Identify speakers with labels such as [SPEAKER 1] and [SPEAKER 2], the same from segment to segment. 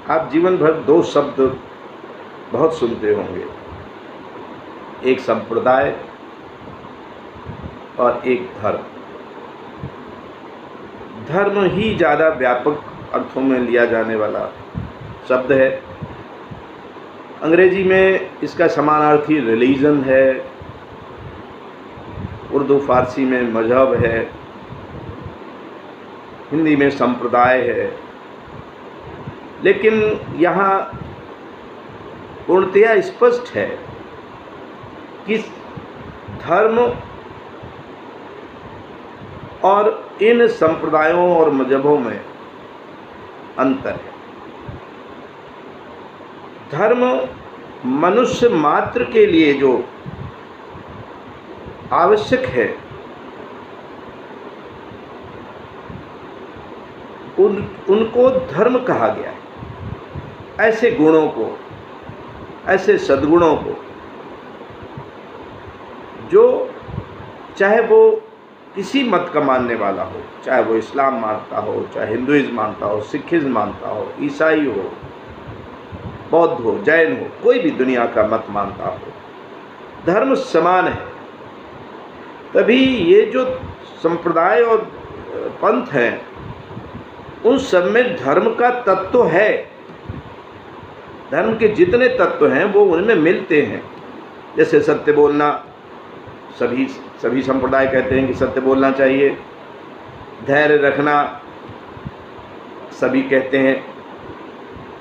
[SPEAKER 1] आप जीवन भर दो शब्द बहुत सुनते होंगे, एक संप्रदाय और एक धर्म। धर्म ही ज़्यादा व्यापक अर्थों में लिया जाने वाला शब्द है। अंग्रेजी में इसका समानार्थी रिलीजन है, उर्दू फारसी में मजहब है, हिंदी में संप्रदाय है। लेकिन यहाँ पूर्णतया स्पष्ट है कि धर्म और इन संप्रदायों और मजहबों में अंतर है। धर्म मनुष्य मात्र के लिए जो आवश्यक है उनको धर्म कहा गया है। ऐसे गुणों को, ऐसे सद्गुणों को जो चाहे वो किसी मत का मानने वाला हो, चाहे वो इस्लाम मानता हो, चाहे हिंदुइज्म मानता हो, सिखिज्म मानता हो, ईसाई हो, बौद्ध हो, जैन हो, कोई भी दुनिया का मत मानता हो, धर्म समान है। तभी ये जो संप्रदाय और पंथ हैं उन सब में धर्म का तत्व है। धर्म के जितने तत्व हैं वो उनमें मिलते हैं। जैसे सत्य बोलना, सभी संप्रदाय कहते हैं कि सत्य बोलना चाहिए। धैर्य रखना सभी कहते हैं।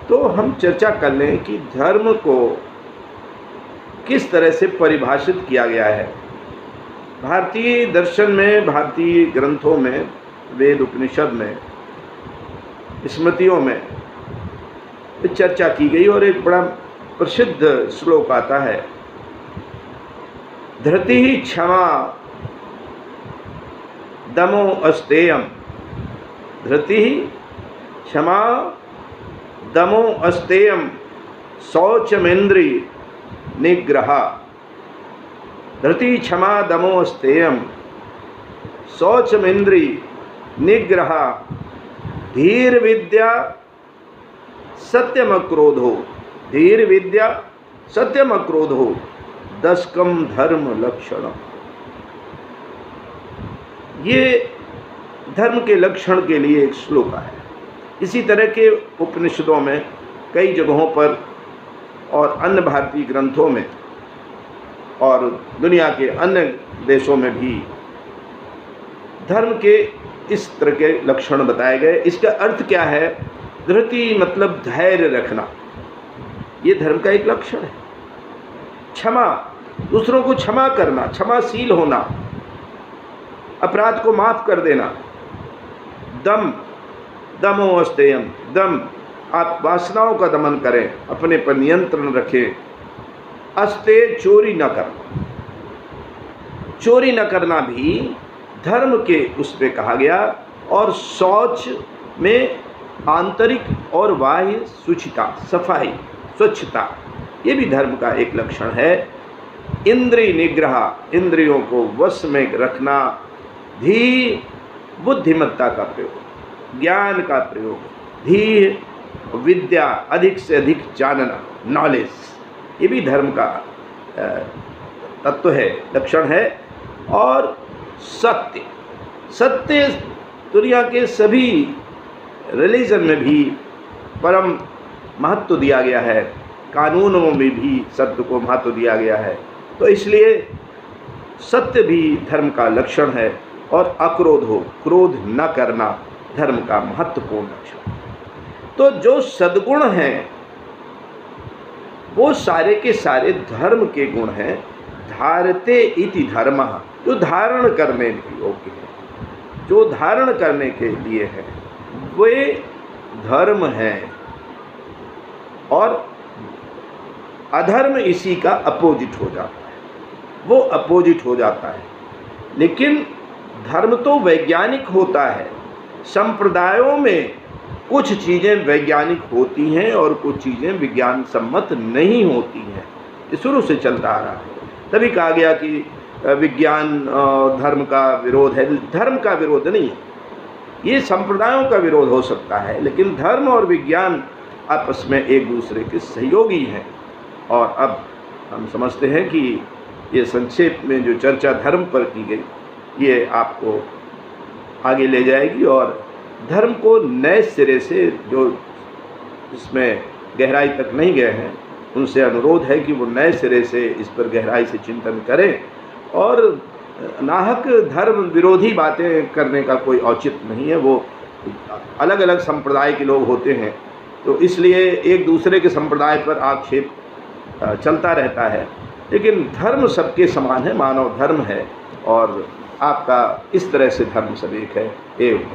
[SPEAKER 1] तो हम चर्चा कर लें कि धर्म को किस तरह से परिभाषित किया गया है। भारतीय दर्शन में, भारतीय ग्रंथों में, वेद उपनिषद में, स्मृतियों में चर्चा की गई और एक बड़ा प्रसिद्ध श्लोक आता है, धृति ही क्षमा दमो अस्तेयम। धृति ही क्षमा दमो अस्तेयम शौचमेन्द्रिय निग्रह। धृति क्षमा दमो अस्तेयम शौचमेन्द्रिय निग्रह। धीर विद्या सत्यम अक्रोधो। धीर विद्या सत्यम अक्रोधो दशकम धर्म लक्षण। ये धर्म के लक्षण के लिए एक श्लोक है। इसी तरह के उपनिषदों में कई जगहों पर और अन्य भारतीय ग्रंथों में और दुनिया के अन्य देशों में भी धर्म के इस तरह के लक्षण बताए गए। इसका अर्थ क्या है? धृति मतलब धैर्य रखना, ये धर्म का एक लक्षण है। क्षमा, दूसरों को क्षमा करना, क्षमाशील होना, अपराध को माफ कर देना। दम, दमो अस्तेयम, दम, आप वासनाओं का दमन करें, अपने पर नियंत्रण रखें। अस्ते, चोरी न करना। चोरी न करना भी धर्म के उस पे कहा गया। और शौच में आंतरिक और बाह्य शुचिता, सफाई, स्वच्छता, ये भी धर्म का एक लक्षण है। इंद्रिय निग्रह, इंद्रियों को वश में रखना। धी, बुद्धिमत्ता का प्रयोग, ज्ञान का प्रयोग। धी, विद्या, अधिक से अधिक जानना, नॉलेज, ये भी धर्म का तत्व है, लक्षण है। और सत्य, सत्य दुनिया के सभी रिलीजन में भी परम महत्व दिया गया है। कानूनों में भी सत्य को महत्व दिया गया है। तो इसलिए सत्य भी धर्म का लक्षण है। और अक्रोध हो, क्रोध न करना, धर्म का महत्वपूर्ण लक्षण। तो जो सद्गुण हैं वो सारे के सारे धर्म के गुण हैं। धारते इति धर्मः, जो धारण करने के योग्य है, जो धारण करने के लिए है, वे धर्म हैं। और अधर्म इसी का अपोजिट हो जाता है, वो अपोजिट हो जाता है। लेकिन धर्म तो वैज्ञानिक होता है। संप्रदायों में कुछ चीज़ें वैज्ञानिक होती हैं और कुछ चीज़ें विज्ञान सम्मत नहीं होती हैं। ये शुरू से चलता आ रहा है। तभी कहा गया कि विज्ञान धर्म का विरोध है। धर्म का विरोध नहीं है, ये संप्रदायों का विरोध हो सकता है, लेकिन धर्म और विज्ञान आपस में एक दूसरे के सहयोगी हैं। और अब हम समझते हैं कि ये संक्षेप में जो चर्चा धर्म पर की गई ये आपको आगे ले जाएगी और धर्म को नए सिरे से, जो इसमें गहराई तक नहीं गए हैं, उनसे अनुरोध है कि वो नए सिरे से इस पर गहराई से चिंतन करें। और नाहक धर्म विरोधी बातें करने का कोई औचित्य नहीं है। वो अलग अलग संप्रदाय के लोग होते हैं, तो इसलिए एक दूसरे के संप्रदाय पर आक्षेप चलता रहता है, लेकिन धर्म सबके समान है, मानव धर्म है और आपका इस तरह से धर्म सब एक है। एवं